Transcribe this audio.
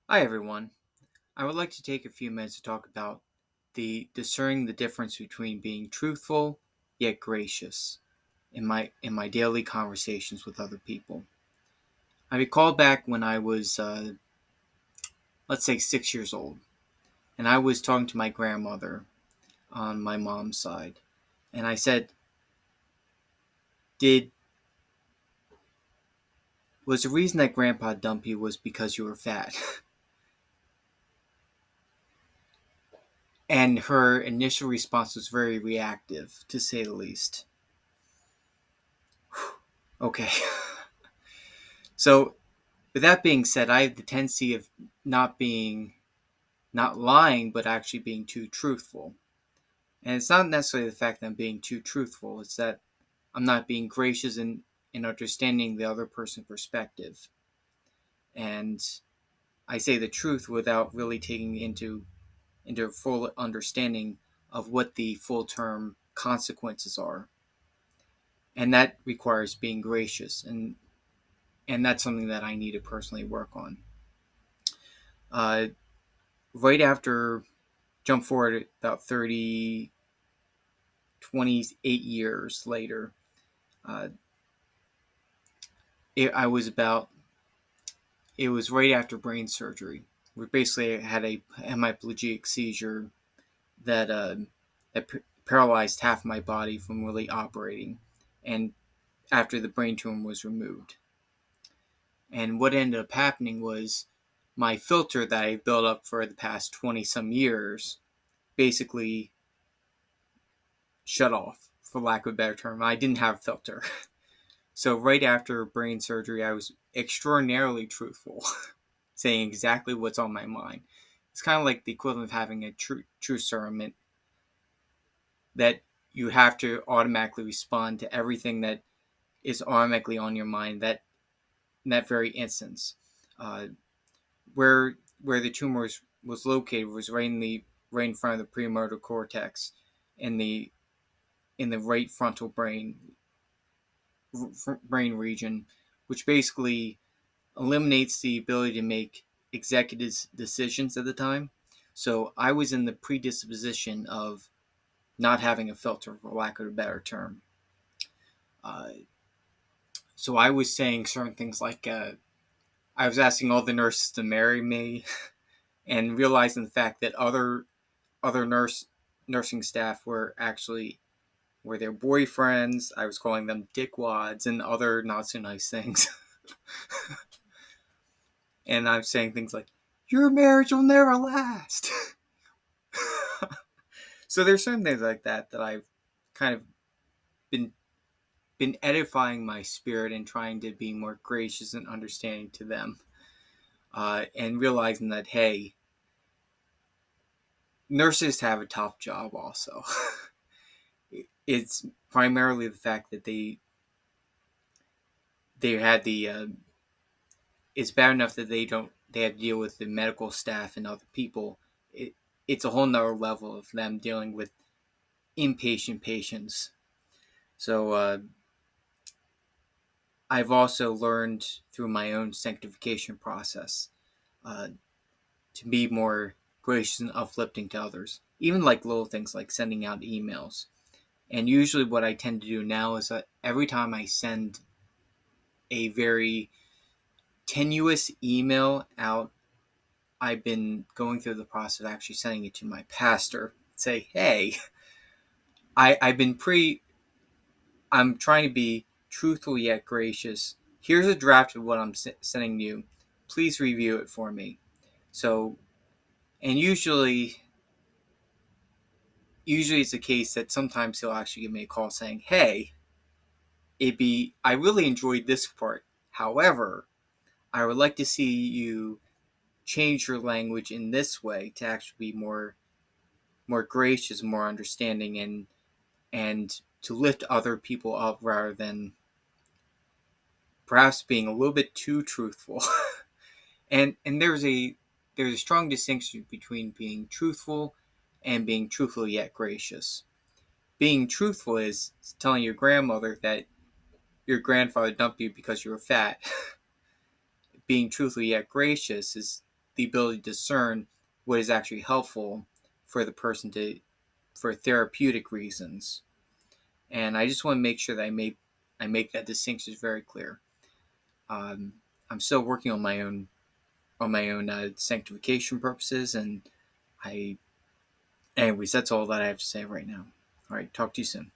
Hi everyone. I would like to take a few minutes to talk about the discerning the difference between being truthful yet gracious in my daily conversations with other people. I recall back when I was let's say 6 years old, and I was talking to my grandmother on my mom's side, and I said, "Did was the reason that Grandpa dumped you was because you were fat?" And her initial response was very reactive, to say the least. Okay. So with that being said, I have the tendency of not being not lying, but actually being too truthful. And it's not necessarily the fact that I'm being too truthful, it's that I'm not being gracious in understanding the other person's perspective. And I say the truth without really taking into full understanding of what the full term consequences are. And that requires being gracious, and that's something that I need to personally work on. Uh, right after jump forward about 28 years later, uh, I was about, it was right after brain surgery. We basically had a hemiplegic seizure that, that paralyzed half my body from really operating. And after the brain tumor was removed. And what ended up happening was my filter that I built up for the past 20 some years basically shut off, for lack of a better term. I didn't have a filter. So right after brain surgery, I was extraordinarily truthful, saying exactly what's on my mind. It's kind of like the equivalent of having a true serum that you have to automatically respond to everything that is automatically on your mind that in that very instance. Uh, where the tumor was located was right in front of the premotor cortex in the right frontal brain region, which basically eliminates the ability to make executive decisions at the time. So I was in the predisposition of not having a filter, for lack of a better term. Uh, so I was saying certain things like I was asking all the nurses to marry me, and realizing the fact that other nursing staff were their boyfriends. I was calling them dickwads and other not so nice things. And I'm saying things like, "Your marriage will never last." So there's certain things like that I've kind of been been edifying my spirit and trying to be more gracious and understanding to them, and realizing that, hey, nurses have a tough job also. It's primarily the fact that they had it's bad enough that they have to deal with the medical staff and other people. It's a whole nother level of them dealing with inpatient patients. So I've also learned through my own sanctification process uh, to be more gracious and uplifting to others, even like little things like sending out emails. And usually, what I tend to do now is that every time I send a very tenuous email out, I've been going through the process of actually sending it to my pastor. Say, hey, I've been I'm trying to be truthful yet gracious. Here's a draft of what I'm sending you. Please review it for me. So, and usually it's the case that sometimes he'll actually give me a call saying, hey, I really enjoyed this part. However, I would like to see you change your language in this way to actually be more gracious, more understanding, and to lift other people up rather than perhaps being a little bit too truthful. And there's a strong distinction between being truthful and being truthful yet gracious. Being truthful is telling your grandmother that your grandfather dumped you because you were fat. Being truthful yet gracious is the ability to discern what is actually helpful for the person for therapeutic reasons. And I just want to make sure that I make that distinction very clear. I'm still working on my own sanctification purposes, and anyways, that's all that I have to say right now. All right, talk to you soon.